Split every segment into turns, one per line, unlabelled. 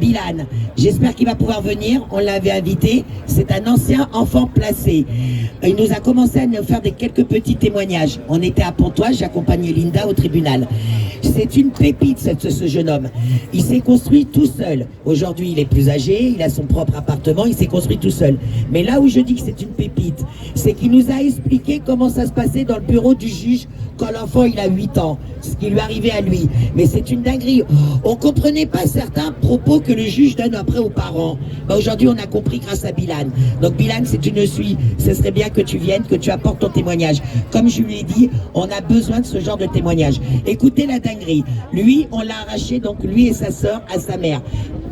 Bilal, j'espère qu'il va pouvoir venir, on l'avait invité, c'est un ancien enfant placé. Il nous a commencé à nous faire quelques petits témoignages. On était à Pontoise, j'accompagnais Linda au tribunal. C'est une pépite ce jeune homme. Il s'est construit tout seul. Aujourd'hui il est plus âgé, il a son propre appartement, il s'est construit tout seul. Mais là où je dis que c'est une pépite, c'est qu'il nous a expliqué comment ça se passait dans le bureau du juge quand l'enfant il a 8 ans, ce qui lui arrivait à lui. Mais c'est une dinguerie. On ne comprenait pas certains propos que le juge donne après aux parents. Aujourd'hui, on a compris grâce à Bilal. Donc Bilal, si tu ne suis, ce serait bien que tu viennes, que tu apportes ton témoignage. Comme je lui ai dit, on a besoin de ce genre de témoignage. Écoutez la dinguerie. Lui, on l'a arraché, donc lui et sa sœur, à sa mère.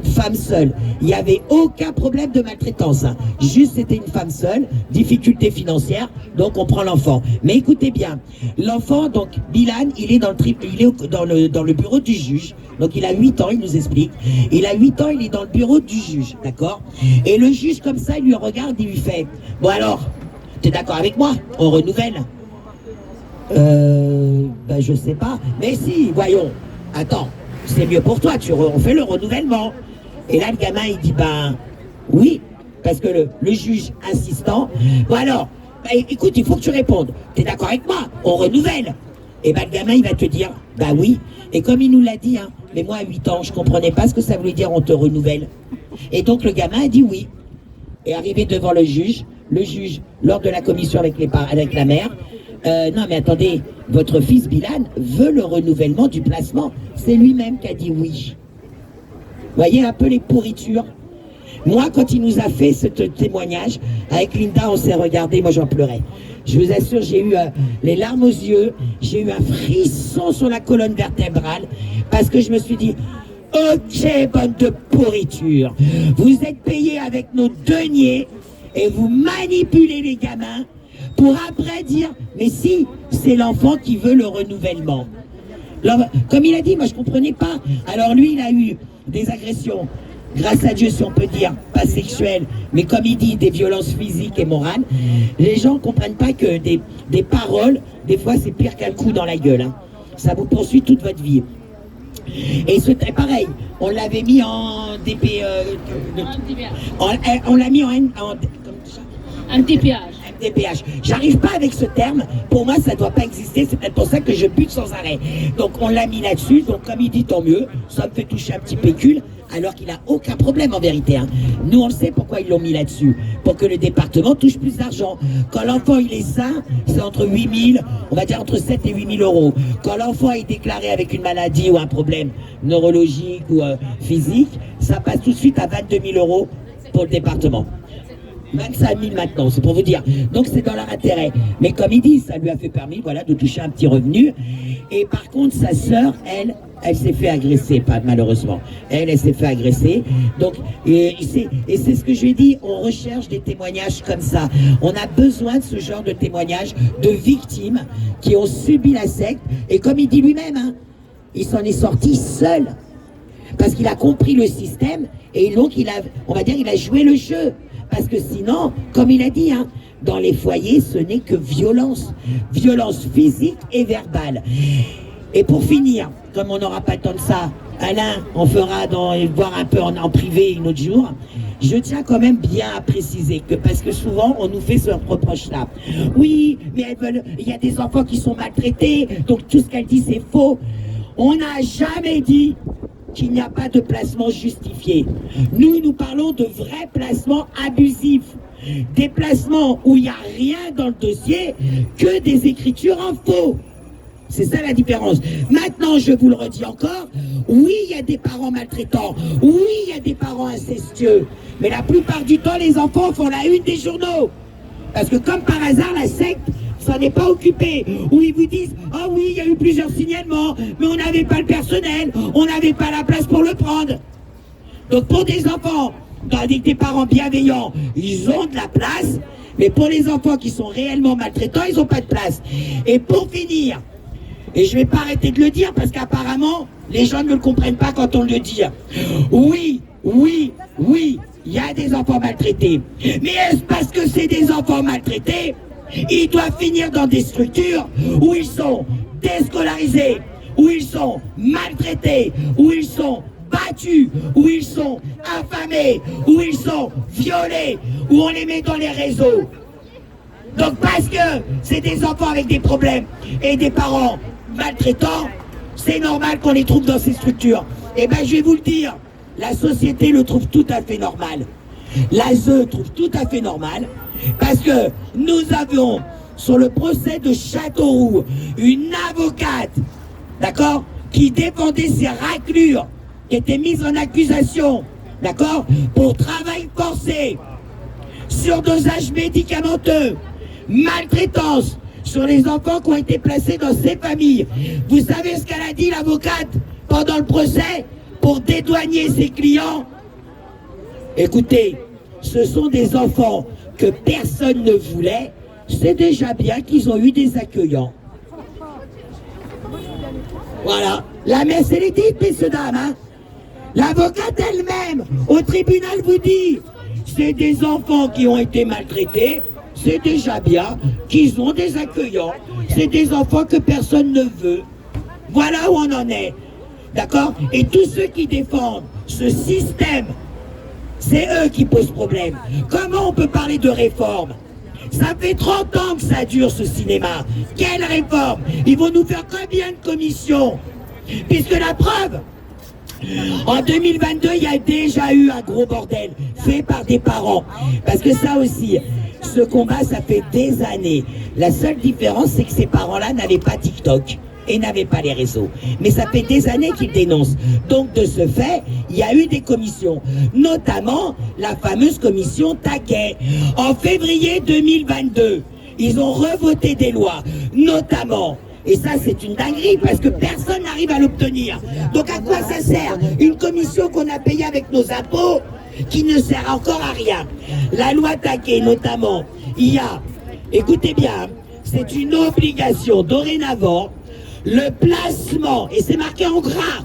Femme seule. Il n'y avait aucun problème de maltraitance. Juste, c'était une femme seule, difficulté financière, donc on prend l'enfant. Mais écoutez bien, l'enfant, donc Bilal, il est dans le bureau du juge. Donc il a 8 ans, il nous explique. Il a 8 ans, il est dans le bureau du juge, d'accord? Et le juge, comme ça, il lui regarde, il lui fait « Bon alors, t'es d'accord avec moi? On renouvelle ?» Ben je sais pas. Mais si, voyons. Attends, c'est mieux pour toi, on fait le renouvellement. Et là, le gamin, il dit, ben, oui, parce que le juge insistant, bon alors, ben, écoute, il faut que tu répondes. T'es d'accord avec moi? On renouvelle. Et ben, le gamin, il va te dire, ben oui. Et comme il nous l'a dit, hein, mais moi, à 8 ans, je comprenais pas ce que ça voulait dire, on te renouvelle. Et donc, le gamin a dit oui. Et arrivé devant le juge, lors de la commission avec la mère, non mais attendez, votre fils Bilal veut le renouvellement du placement. C'est lui-même qui a dit oui. Voyez un peu les pourritures. Moi, quand il nous a fait ce témoignage, avec Linda, on s'est regardé, moi j'en pleurais. Je vous assure, j'ai eu les larmes aux yeux, j'ai eu un frisson sur la colonne vertébrale, parce que je me suis dit, ok, bande de pourriture, vous êtes payés avec nos deniers, et vous manipulez les gamins, pour après dire, mais si, c'est l'enfant qui veut le renouvellement. Alors, comme il a dit, moi je comprenais pas. Alors lui, il a eu des agressions, grâce à Dieu si on peut dire, pas sexuelles, mais comme il dit, des violences physiques et morales. Les gens ne comprennent pas que des paroles, des fois c'est pire qu'un coup dans la gueule. Hein. Ça vous poursuit toute votre vie. Et c'était pareil, on l'avait mis en DP... on l'a mis en
MTPH.
MDPH. J'arrive pas avec ce terme, pour moi ça doit pas exister, c'est peut-être pour ça que je bute sans arrêt. Donc on l'a mis là-dessus, donc comme il dit tant mieux, ça me fait toucher un petit pécule, alors qu'il a aucun problème en vérité. Hein. Nous on le sait pourquoi ils l'ont mis là-dessus, pour que le département touche plus d'argent. Quand l'enfant il est sain, c'est entre 8 000, on va dire entre 7 et 8 000 euros. Quand l'enfant est déclaré avec une maladie ou un problème neurologique ou physique, ça passe tout de suite à 22 000 euros pour le département. 25 000 maintenant, c'est pour vous dire. Donc c'est dans leur intérêt. Mais comme il dit, ça lui a fait permis, voilà, de toucher un petit revenu. Et par contre, sa sœur, elle s'est fait agresser, pas malheureusement. Elle s'est fait agresser. Donc, et c'est ce que je lui ai dit, on recherche des témoignages comme ça. On a besoin de ce genre de témoignages de victimes qui ont subi la secte. Et comme il dit lui-même, hein, il s'en est sorti seul. Parce qu'il a compris le système et donc on va dire, il a joué le jeu. Parce que sinon, comme il a dit, hein, dans les foyers, ce n'est que violence. Violence physique et verbale. Et pour finir, comme on n'aura pas le temps de ça, Alain, on fera voir un peu en privé un autre jour. Je tiens quand même bien à préciser que, parce que souvent, on nous fait ce reproche-là. Oui, mais il y a des enfants qui sont maltraités, donc tout ce qu'elle dit, c'est faux. On n'a jamais dit qu'il n'y a pas de placement justifié. Nous parlons de vrais placements abusifs. Des placements où il n'y a rien dans le dossier que des écritures en faux. C'est ça la différence. Maintenant, je vous le redis encore, oui, il y a des parents maltraitants, oui, il y a des parents incestueux, mais la plupart du temps, les enfants font la une des journaux. Parce que comme par hasard, la secte ça n'est pas occupé, où ils vous disent « Ah oui, il y a eu plusieurs signalements, mais on n'avait pas le personnel, on n'avait pas la place pour le prendre. » Donc pour des enfants, avec des parents bienveillants, ils ont de la place, mais pour les enfants qui sont réellement maltraitants, ils n'ont pas de place. Et pour finir, et je ne vais pas arrêter de le dire parce qu'apparemment, les gens ne le comprennent pas quand on le dit. Oui, il y a des enfants maltraités. Mais est-ce parce que c'est des enfants maltraités, ils doivent finir dans des structures où ils sont déscolarisés, où ils sont maltraités, où ils sont battus, où ils sont affamés, où ils sont violés, où on les met dans les réseaux. Donc parce que c'est des enfants avec des problèmes et des parents maltraitants, c'est normal qu'on les trouve dans ces structures. Et ben je vais vous le dire, la société le trouve tout à fait normal. L'ASE trouve tout à fait normal, parce que nous avions sur le procès de Châteauroux une avocate, d'accord, qui défendait ces raclures qui étaient mises en accusation, d'accord, pour travail forcé, surdosage médicamenteux, maltraitance sur les enfants qui ont été placés dans ces familles. Vous savez ce qu'elle a dit, l'avocate, pendant le procès, pour dédouaner ses clients? Écoutez, ce sont des enfants que personne ne voulait, c'est déjà bien qu'ils ont eu des accueillants. Voilà, la messe elle est dite, messieurs dames, hein. L'avocate elle-même, au tribunal, vous dit, c'est des enfants qui ont été maltraités, c'est déjà bien qu'ils ont des accueillants, c'est des enfants que personne ne veut. Voilà où on en est, d'accord? Et tous ceux qui défendent ce système, c'est eux qui posent problème. Comment on peut parler de réforme? Ça fait 30 ans que ça dure, ce cinéma. Quelle réforme? Ils vont nous faire combien de commissions? Puisque la preuve, en 2022, il y a déjà eu un gros bordel fait par des parents. Parce que ça aussi, ce combat, ça fait des années. La seule différence, c'est que ces parents-là n'avaient pas TikTok et n'avaient pas les réseaux. Mais ça fait des années qu'ils dénoncent. Donc, de ce fait, il y a eu des commissions, notamment la fameuse commission Taquet. En février 2022, ils ont revoté des lois, notamment, et ça c'est une dinguerie parce que personne n'arrive à l'obtenir. Donc à quoi ça sert? Une commission qu'on a payée avec nos impôts, qui ne sert encore à rien. La loi Taquet, notamment, il y a, écoutez bien, c'est une obligation dorénavant, le placement, et c'est marqué en gras,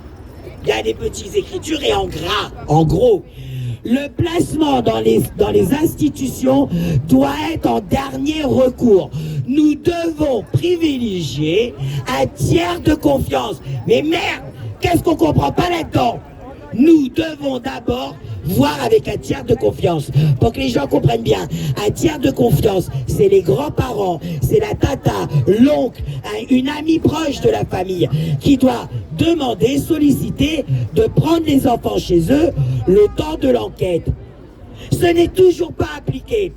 il y a des petites écritures et en gras, en gros, le placement dans les institutions doit être en dernier recours. Nous devons privilégier un tiers de confiance. Mais merde, qu'est-ce qu'on comprend pas là-dedans? Nous devons d'abord voir avec un tiers de confiance, pour que les gens comprennent bien. Un tiers de confiance, c'est les grands-parents, c'est la tata, l'oncle, une amie proche de la famille, qui doit demander, solliciter, de prendre les enfants chez eux le temps de l'enquête. Ce n'est toujours pas appliqué.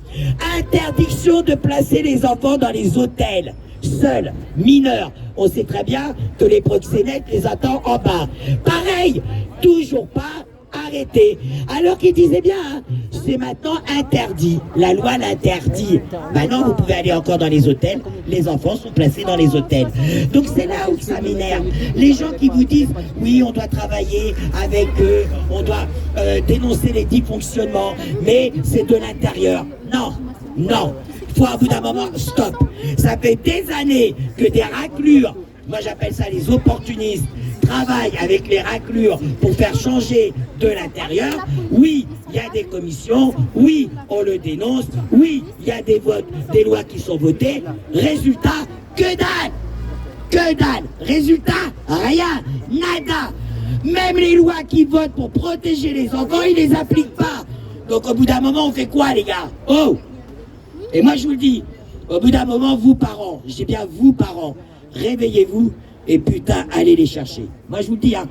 Interdiction de placer les enfants dans les hôtels, seuls, mineurs. On sait très bien que les proxénètes les attendent en bas. Pareil, toujours pas arrêté. Alors qu'ils disaient bien, hein, c'est maintenant interdit. La loi l'interdit. Maintenant, vous pouvez aller encore dans les hôtels. Les enfants sont placés dans les hôtels. Donc c'est là où ça m'énerve. Les gens qui vous disent, oui, on doit travailler avec eux, on doit dénoncer les dysfonctionnements, mais c'est de l'intérieur. Non, non. Il faut à bout d'un moment, stop. Ça fait des années que des raclures, moi j'appelle ça les opportunistes, travaillent avec les raclures pour faire changer de l'intérieur. Oui, il y a des commissions, oui, on le dénonce, oui, il y a des votes, des lois qui sont votées. Résultat, que dalle! Que dalle! Résultat, rien, nada! Même les lois qui votent pour protéger les enfants, ils les appliquent pas. Donc au bout d'un moment, on fait quoi les gars? Oh! Et moi je vous le dis, au bout d'un moment, vous parents, je dis bien vous parents, réveillez-vous et putain, allez les chercher. Moi je vous le dis, hein,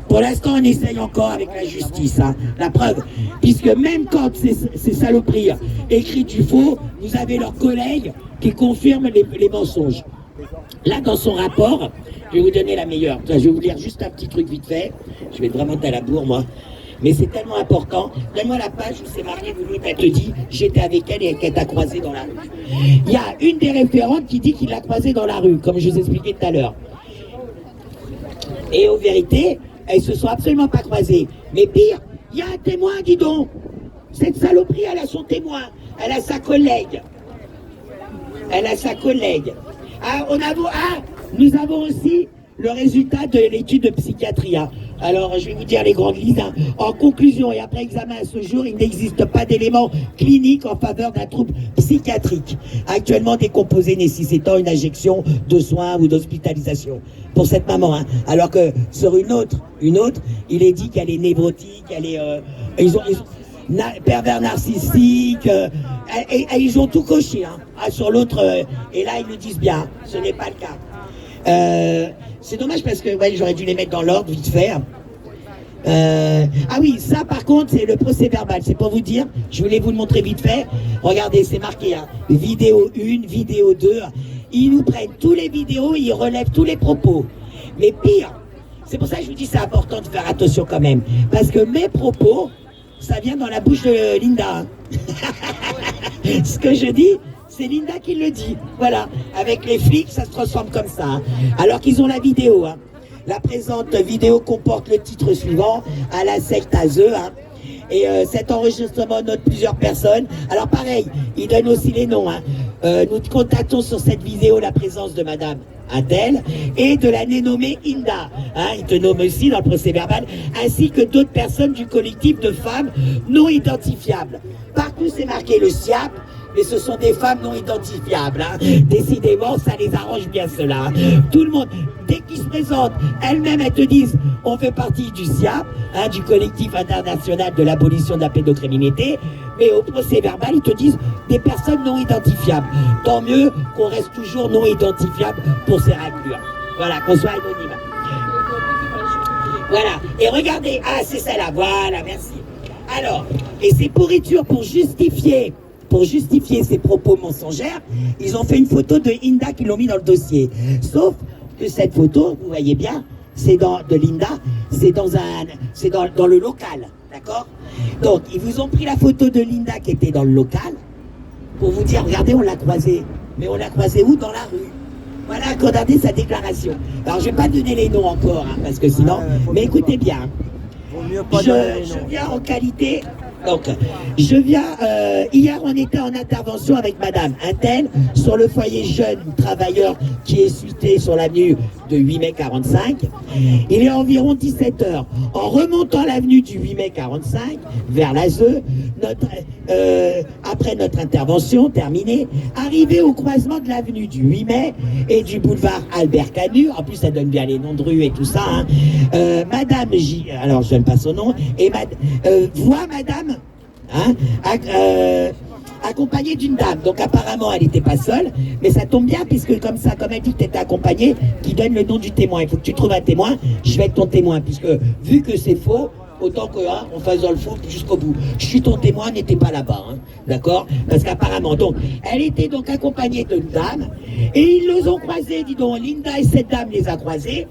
pour l'instant on essaye encore avec la justice, hein, la preuve, puisque même quand ces saloperies écrites du faux, vous avez leurs collègues qui confirment les mensonges. Là dans son rapport, je vais vous donner la meilleure. Je vais vous lire juste un petit truc vite fait, je vais être vraiment à la bourre moi. Mais c'est tellement important. Donne-moi la page où c'est marqué, elle te dit, j'étais avec elle et qu'elle t'a croisé dans la rue. Il y a une des référentes qui dit qu'il l'a croisée dans la rue, comme je vous expliquais tout à l'heure. Et en vérité, elles se sont absolument pas croisées. Mais pire, il y a un témoin, dis donc. Cette saloperie, elle a son témoin. Elle a sa collègue. Elle a sa collègue. Ah, nous avons aussi le résultat de l'étude de psychiatrie. Hein. Alors, je vais vous dire les grandes lignes. Hein. En conclusion, et après examen à ce jour, il n'existe pas d'éléments cliniques en faveur d'un trouble psychiatrique, actuellement décomposé nécessitant une injection de soins ou d'hospitalisation pour cette maman. Hein. Alors que sur une autre, il est dit qu'elle est névrotique, elle est... pervers narcissique, et ils ont tout coché. Hein. Ah, sur l'autre, et là, ils le disent bien, ce n'est pas le cas. C'est dommage parce que ouais, j'aurais dû les mettre dans l'ordre vite fait. Ah oui, ça par contre c'est le procès verbal, c'est pour vous dire, je voulais vous le montrer vite fait. Regardez, c'est marqué, hein, vidéo 1, vidéo 2. Ils nous prennent tous les vidéos, ils relèvent tous les propos. Mais pire, c'est pour ça que je vous dis c'est important de faire attention quand même. Parce que mes propos, ça vient dans la bouche de Linda. Ce que je dis, c'est Linda qui le dit. Voilà, avec les flics, ça se transforme comme ça. Hein. Alors qu'ils ont la vidéo. Hein. La présente vidéo comporte le titre suivant, à la secte à eux. Hein. Et cet enregistrement note plusieurs personnes. Alors pareil, il donne aussi les noms. Hein. Nous constatons sur cette vidéo la présence de Madame Adèle et de la dénommée Inda. Hein, il te nomme aussi dans le procès verbal, ainsi que d'autres personnes du collectif de femmes non identifiables. Partout c'est marqué le SIAP, mais ce sont des femmes non identifiables. Hein. Décidément, ça les arrange bien cela. Hein. Tout le monde, dès qu'ils se présentent, elles-mêmes, elles te disent, on fait partie du SIAP, hein, du collectif international de l'abolition de la pédocriminalité, mais au procès verbal, ils te disent des personnes non identifiables. Tant mieux qu'on reste toujours non identifiable pour ces raclures. Voilà, qu'on soit anonyme. Voilà, et regardez, ah c'est celle-là, voilà, merci. Alors, et ces pourritures pour justifier ces propos mensongers, ils ont fait une photo de Inda qui l'ont mis dans le dossier. Sauf que cette photo, vous voyez bien, c'est de Linda, c'est dans le local, d'accord? Donc, ils vous ont pris la photo de Linda qui était dans le local pour vous dire, regardez, on l'a croisée. Mais on l'a croisée où? Dans la rue. Voilà, regardez sa déclaration. Alors, je ne vais pas donner les noms encore, hein, parce que sinon... mais écoutez bien. Je viens en qualité... Donc, hier on était en intervention avec Madame Intel sur le foyer jeune travailleur qui est situé sur l'avenue de 8 mai 45. Il est environ 17h. En remontant l'avenue du 8 mai 45 vers la ZE, après notre intervention terminée, arrivé au croisement de l'avenue du 8 mai et du boulevard Albert Camus, en plus ça donne bien les noms de rue et tout ça, hein, Madame J, alors je donne pas son nom, et voit Madame hein, accompagnée d'une dame. Donc apparemment elle n'était pas seule, mais ça tombe bien puisque comme ça, comme elle dit que tu étais accompagnée, qui donne le nom du témoin. Il faut que tu trouves un témoin, je vais être ton témoin, puisque vu que c'est faux, autant que hein, on fasse dans le faux jusqu'au bout. Je suis ton témoin, n'était pas là-bas, hein, d'accord? Parce qu'apparemment, donc, elle était donc accompagnée d'une dame, et ils les ont croisés, dis donc, Linda et cette dame les a croisés,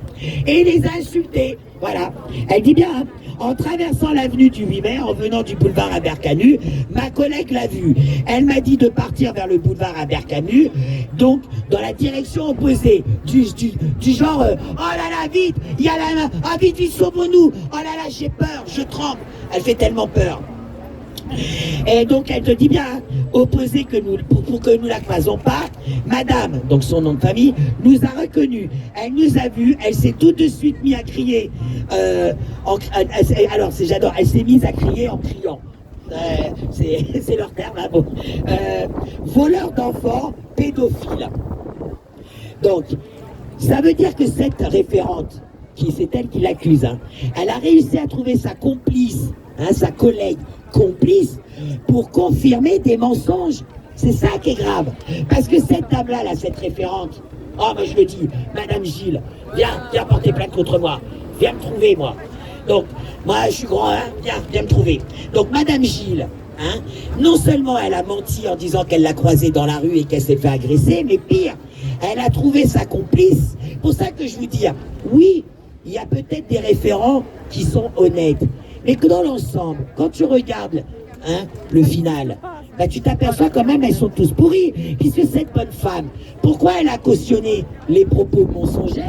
et les a insultés. Voilà. Elle dit bien, hein, en traversant l'avenue du 8 mai, en venant du boulevard Albert Camus, ma collègue l'a vue. Elle m'a dit de partir vers le boulevard Albert Camus, donc dans la direction opposée, du genre, oh là là, vite, il y a la, ah vite, vite, sauve-nous, oh là là, j'ai peur, je tremble. Elle fait tellement peur. Et donc elle te dit bien, opposé que nous, pour que nous la croisons pas, Madame, donc son nom de famille, nous a reconnus. Elle nous a vus, elle s'est tout de suite mise à crier. Alors j'adore, elle s'est mise à crier en criant. C'est leur terme, hein, bon. Voleur d'enfants, pédophile. Donc, ça veut dire que cette référente, c'est elle qui l'accuse, hein, elle a réussi à trouver sa complice, hein, sa collègue complice, pour confirmer des mensonges. C'est ça qui est grave. Parce que cette dame-là, là, cette référente, oh, moi je le dis, Madame Gilles, viens porter plainte contre moi. Viens me trouver, moi. Donc, moi je suis grand, hein, viens me trouver. Donc, Madame Gilles, hein, non seulement elle a menti en disant qu'elle l'a croisée dans la rue et qu'elle s'est fait agresser, mais pire, elle a trouvé sa complice. C'est pour ça que je vous dis, oui, il y a peut-être des référents qui sont honnêtes. Mais que dans l'ensemble, quand tu regardes hein, le final, bah, tu t'aperçois quand même, elles sont tous pourries. Puisque cette bonne femme, pourquoi elle a cautionné les propos mensongers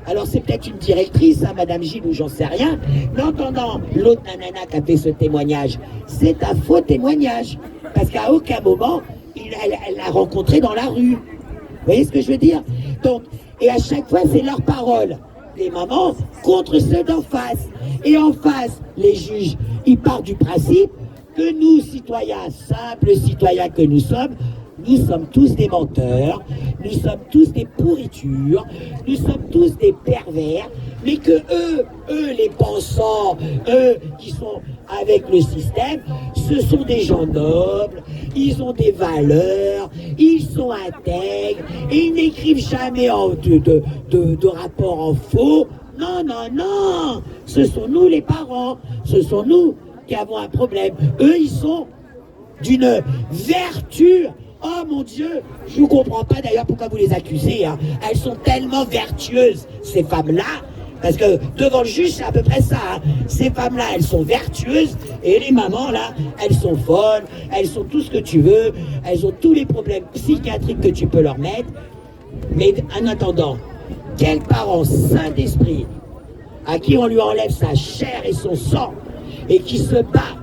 alors c'est peut-être une directrice, hein, Madame Gilles, ou j'en sais rien, mais entendant l'autre nanana qui a fait ce témoignage, c'est un faux témoignage. Parce qu'à aucun moment, elle l'a rencontré dans la rue. Vous voyez ce que je veux dire? Donc, Et à chaque fois, c'est leur parole. Les mamans contre ceux d'en face. Et en face, les juges, ils partent du principe que nous, citoyens, simples citoyens que nous sommes tous des menteurs, nous sommes tous des pourritures, nous sommes tous des pervers, mais que eux les pensants, eux qui sont avec le système, ce sont des gens nobles, ils ont des valeurs, ils sont intègres, ils n'écrivent jamais de rapports en faux. Non, non, non, ce sont nous les parents, ce sont nous qui avons un problème. Eux, ils sont d'une vertu. Oh mon Dieu, je ne comprends pas d'ailleurs pourquoi vous les accusez. Hein. Elles sont tellement vertueuses, ces femmes-là, parce que devant le juge, c'est à peu près ça. Hein. Ces femmes-là, elles sont vertueuses, et les mamans, là, elles sont folles, elles sont tout ce que tu veux, elles ont tous les problèmes psychiatriques que tu peux leur mettre. Mais en attendant, quel parent sain d'esprit, à qui on lui enlève sa chair et son sang, et qui se bat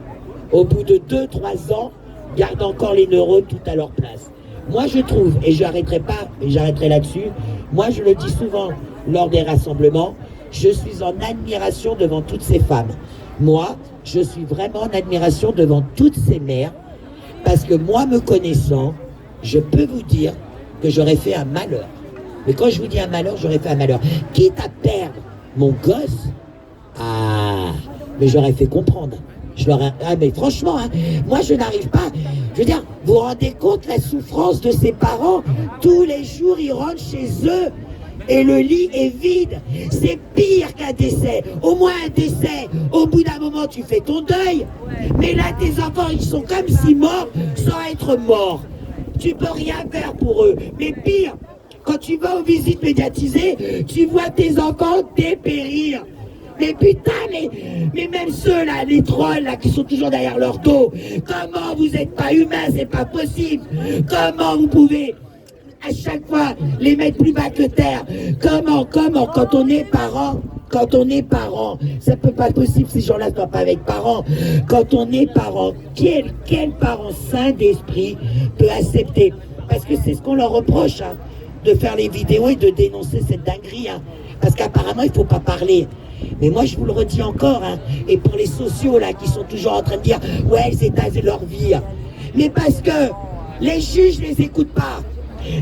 au bout de 2-3 ans, garde encore les neurones tout à leur place. Moi je trouve, et je n'arrêterai pas, et j'arrêterai là-dessus, moi je le dis souvent lors des rassemblements, je suis en admiration devant toutes ces femmes. Moi, je suis vraiment en admiration devant toutes ces mères, parce que moi me connaissant, je peux vous dire que j'aurais fait un malheur. Mais quand je vous dis un malheur, j'aurais fait un malheur. Quitte à perdre mon gosse, mais j'aurais fait comprendre. Mais franchement, hein, moi je n'arrive pas. Je veux dire, vous vous rendez compte la souffrance de ses parents? Tous les jours, ils rentrent chez eux et le lit est vide. C'est pire qu'un décès. Au moins un décès, au bout d'un moment, tu fais ton deuil. Mais là, tes enfants, ils sont comme si morts sans être morts. Tu peux rien faire pour eux. Mais pire, quand tu vas aux visites médiatisées, tu vois tes enfants dépérir. Mais putain, mais même ceux-là, les trolls là, qui sont toujours derrière leur dos, comment vous n'êtes pas humains, c'est pas possible. Comment vous pouvez à chaque fois les mettre plus bas que terre? Comment, quand on est parent, ça peut pas être possible, ces gens-là ne sont pas avec parents. Quand on est parent, quel parent sain d'esprit peut accepter? Parce que c'est ce qu'on leur reproche, hein, de faire les vidéos et de dénoncer cette dinguerie, hein, parce qu'apparemment il faut pas parler. Mais moi je vous le redis encore, hein, et pour les sociaux là qui sont toujours en train de dire ouais, ils étasent leur vie, hein. Mais parce que les juges les écoutent pas,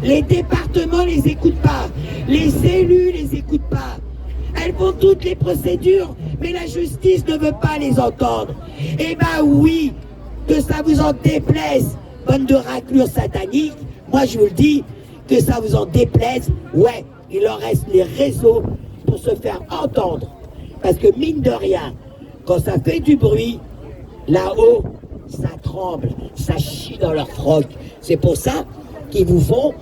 les départements les écoutent pas, les élus les écoutent pas. Elles font toutes les procédures, mais la justice ne veut pas les entendre. Eh ben oui, que ça vous en déplaise, bande de raclures sataniques, moi je vous le dis, que ça vous en déplaise, ouais, il leur reste les réseaux pour se faire entendre. Parce que mine de rien, quand ça fait du bruit, là-haut, ça tremble, ça chie dans leur froc. C'est pour ça qu'ils vous font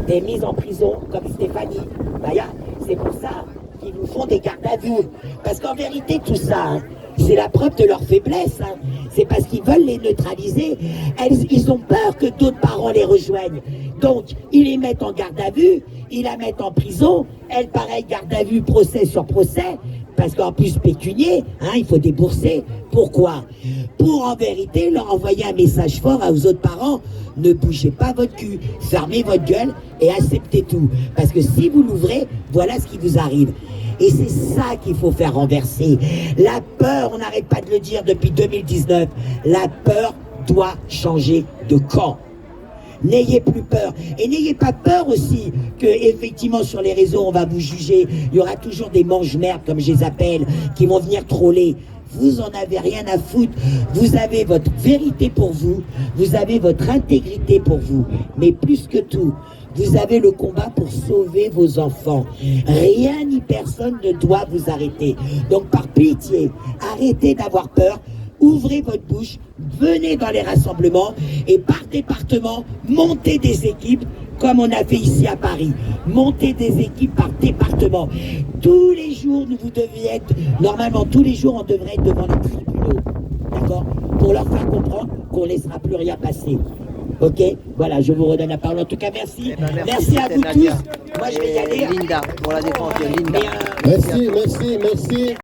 des mises en prison comme Stéphanie. D'ailleurs, c'est pour ça qu'ils vous font des gardes à vue. Parce qu'en vérité, tout ça, hein, c'est la preuve de leur faiblesse. Hein. C'est parce qu'ils veulent les neutraliser. Ils ont peur que d'autres parents les rejoignent. Donc, ils les mettent en garde à vue, ils la mettent en prison. Elle, pareil, garde à vue, procès sur procès. Parce qu'en plus, pécunier, hein, il faut débourser. Pourquoi? Pour, en vérité, leur envoyer un message fort à vos autres parents. Ne bougez pas votre cul, fermez votre gueule et acceptez tout. Parce que si vous l'ouvrez, voilà ce qui vous arrive. Et c'est ça qu'il faut faire renverser. La peur, on n'arrête pas de le dire depuis 2019, la peur doit changer de camp. N'ayez plus peur. Et n'ayez pas peur aussi que, effectivement, sur les réseaux, on va vous juger. Il y aura toujours des mange-merdes, comme je les appelle, qui vont venir troller. Vous en avez rien à foutre. Vous avez votre vérité pour vous. Vous avez votre intégrité pour vous. Mais plus que tout, vous avez le combat pour sauver vos enfants. Rien ni personne ne doit vous arrêter. Donc, par pitié, arrêtez d'avoir peur. Ouvrez votre bouche, venez dans les rassemblements et par département, montez des équipes comme on a fait ici à Paris. Montez des équipes par département. Tous les jours, vous deviez être, normalement tous les jours, on devrait être devant les tribunaux. D'accord? Pour leur faire comprendre qu'on ne laissera plus rien passer. Ok? Voilà, je vous redonne la parole. En tout cas, merci. Merci à vous tous. Moi, je vais y aller.
Linda, pour la défense de Linda.
Merci.